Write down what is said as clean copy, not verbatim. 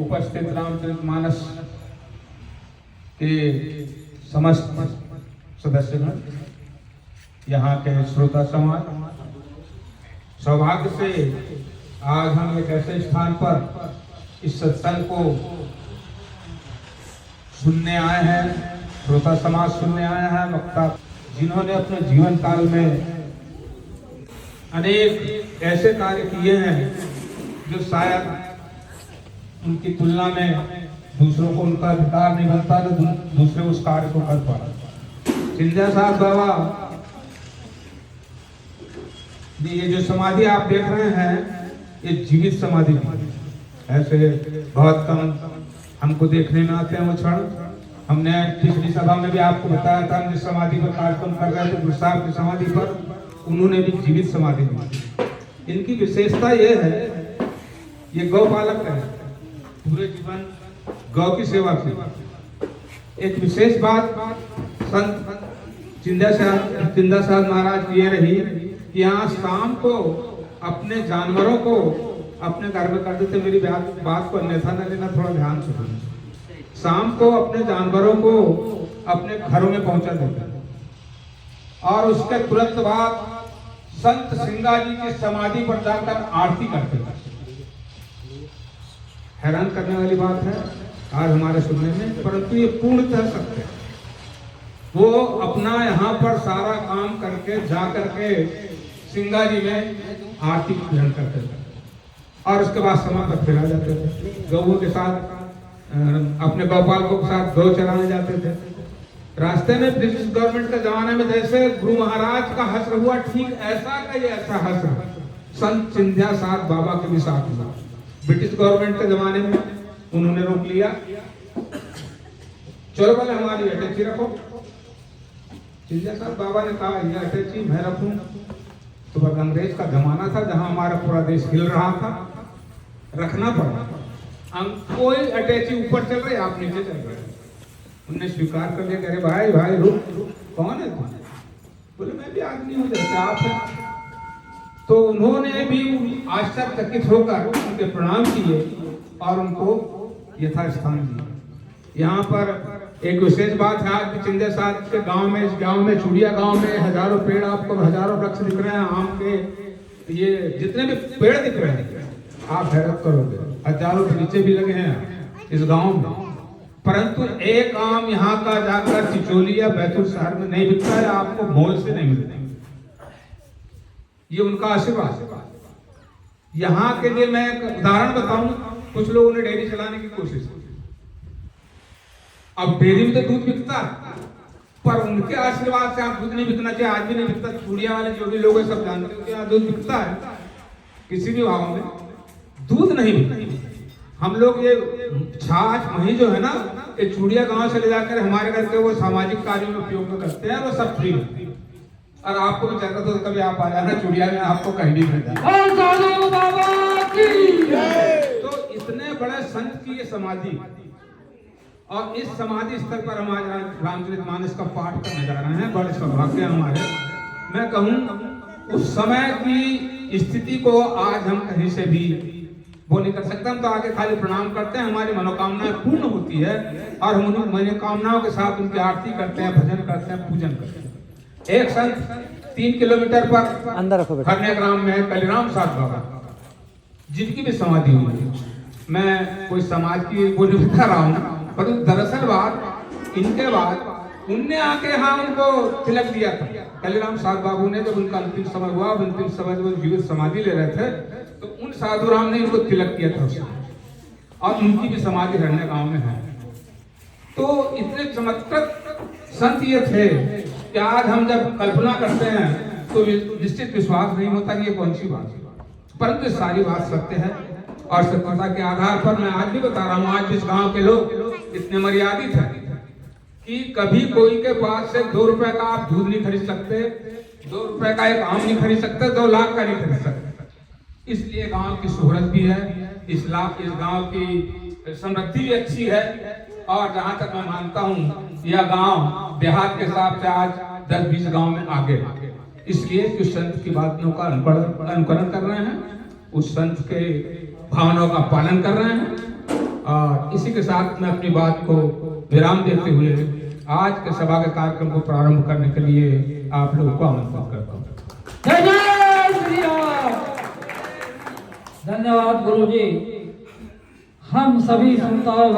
उपस्थित रामचरितमानस के समस्त सदस्यगण, यहाँ के श्रोता समाज, सौभाग्य से आज हम एक ऐसे स्थान पर इस सत्संग को सुनने आए हैं, श्रोता समाज सुनने आए हैं। वक्ता जिन्होंने अपने जीवन काल में अनेक ऐसे कार्य किए हैं जो शायद उनकी तुलना में दूसरों को उनका अधिकार नहीं बनता तो दूसरे उस कार्य को कर पाते। सिंधिया साहब बाबा, ये जो समाधि आप देख रहे हैं ये जीवित समाधि है। ऐसे बहुत कम हमको देखने में आते हैं वो क्षण। हमने पिछली सभा में भी आपको बताया था, हम जिस समाधि पर कार्यक्रम कर रहे थे गुरु साहब की समाधि पर, उन्होंने भी जीवित समाधि दी। इनकी विशेषता ये है, ये गौपालक है, पूरे जीवन गौ की सेवा की। एक विशेष बात संत चिंदा साहब महाराज की ये रही कि यहाँ शाम को अपने जानवरों को अपने घर में कर देते। मेरी बात को अन्यथा न लेना, थोड़ा ध्यान से सुनो। शाम को अपने जानवरों को अपने घरों में पहुंचा देते और उसके तुरंत बाद संत सिंगा जी की समाधि पर जाकर आरती करते थे। हैरान करने वाली बात है आज हमारे सुनने में, परंतु ये पूर्णतः सत्य है। वो अपना यहाँ पर सारा काम करके जा करके सिंगा जी में आरती ग्रहण करते थे और उसके बाद समाज पर फिरा जाते थे। गौओं के साथ अपने गौपालकों के साथ गौ चराने जाते थे। रास्ते में ब्रिटिश गवर्नमेंट के जमाने में जैसे गुरु महाराज का हश्र हुआ, ठीक ऐसा का ये ऐसा हश्र संत सिंधिया साहब बाबा के भी साथ हुआ। ब्रिटिश गवर्नमेंट के जमाने में उन्होंने रोक लिया, चलो बोले हमारी अटैची रखो। सिंधिया साहब बाबा ने कहा ये अटैची मैं रखूं, तो वह अंग्रेज का जमाना था जहां हमारा पूरा देश हिल रहा था, रखना पड़ा। कोई अटैची ऊपर चल रहे, आप नीचे चल रहे। उन्होंने स्वीकार कर लिया, कह रहे भाई भाई रुक, कौन है तुम? बोले मैं भी आदमी हूँ जैसे आप हैं। तो उन्होंने भी आश्चर्यचकित होकर उनके प्रणाम किए और उनको यथास्थान दिया। यहाँ पर एक विशेष बात है, आज भी चिंदे साहब के गांव में, इस गांव में, चूड़िया गांव में हजारों पेड़, आपको हजारों वृक्ष दिख रहे हैं आम के, ये जितने भी पेड़ दिख रहे हैं आप हैरत करोगे। हजारों बगीचे भी लगे हैं इस गांव में, परंतु एक आम यहाँ का जाकर चिचोली या बैतूल शहर में नहीं बिकता है, आपको मोल से नहीं मिलता। ये उनका आशीर्वाद है। यहाँ के लिए मैं एक उदाहरण बताऊं, कुछ लोगों ने डेयरी चलाने की कोशिश की। अब डेयरी में तो दूध बिकता है, पर उनके आशीर्वाद से आप दूध नहीं बिकना चाहिए, आज भी नहीं बिकता। चूड़िया वाले जो भी लोग सब जानते हैं कि यहाँ दूध बिकता है, किसी भी भाव में दूध नहीं बिकता। हम लोग ये छाछ मही जो है ना, ये चूड़िया गांव से ले जाकर हमारे घर के वो सामाजिक कार्यों में उपयोग करते हैं, वो सब फ्री है। और आपको भी चाहता तो कभी आप आ जाना चूड़िया में, आपको कहीं नहीं मिलता। तो इतने बड़े संत की ये समाधि, और इस समाधि स्तर पर हम आज रामचरितमानस का पाठ करने जा रहे हैं। बड़े सौभाग्य हमारे, मैं कहूँ उस समय की स्थिति को आज हम कहीं से भी वो नहीं कर सकते। हम तो आगे खाली प्रणाम करते हैं, हमारी मनोकामनाएं पूर्ण होती है और हम उन मनोकामनाओं के साथ उनकी आरती करते हैं, भजन करते हैं, पूजन करते हैं। एक संत 3 किलोमीटर पर अंदर खरने ग्राम में कलीराम साहब बाबा, जिनकी भी समाधि हुई है। मैं कोई समाज की वो नहीं बता रहा हूँ, पर दरअसल बात इनके बाद उनने आके यहाँ उनको तिलक दिया था। कलीराम साहब बाबू ने, जब उनका अंतिम समय हुआ, अंतिम समय जब वो जीवित समाधि ले रहे थे, तो उन साधु राम ने इनको तिलक किया था उसने, और उनकी भी समाधि हरने गांव में है। तो इतने चमत्कृत संत ये थे कि आज हम जब कल्पना करते हैं तो निश्चित विश्वास नहीं होता कि ये कौन सी बात है, परंतु सारी बात सत्य है। और सत्यता के आधार पर मैं आज भी बता रहा हूँ, आज इस गांव के लोग इतने मर्यादित हैं कि कभी कोई के पास से 2 रुपए का आप दूध नहीं खरीद सकते, 2 रुपए का एक आम नहीं खरीद सकते, 2 लाख का नहीं खरीद सकते। इसलिए गांव की शोहरत भी है, इस गांव की समृद्धि भी अच्छी है। और जहां तक मैं मानता हूँ यह गांव देहात के हिसाब से आज 10-20 गांव में आगे, इसलिए उस संत की बातों का अनुकरण कर रहे हैं, उस संत के भावनाओं का पालन कर रहे हैं। और इसी के साथ मैं अपनी बात को विराम देते हुए आज के सभा के कार्यक्रम को प्रारंभ करने के लिए आप लोगों को आमंत्रित करता हूँ। जय जय श्री राम। धन्यवाद गुरु जी। हम सभी श्रोताओं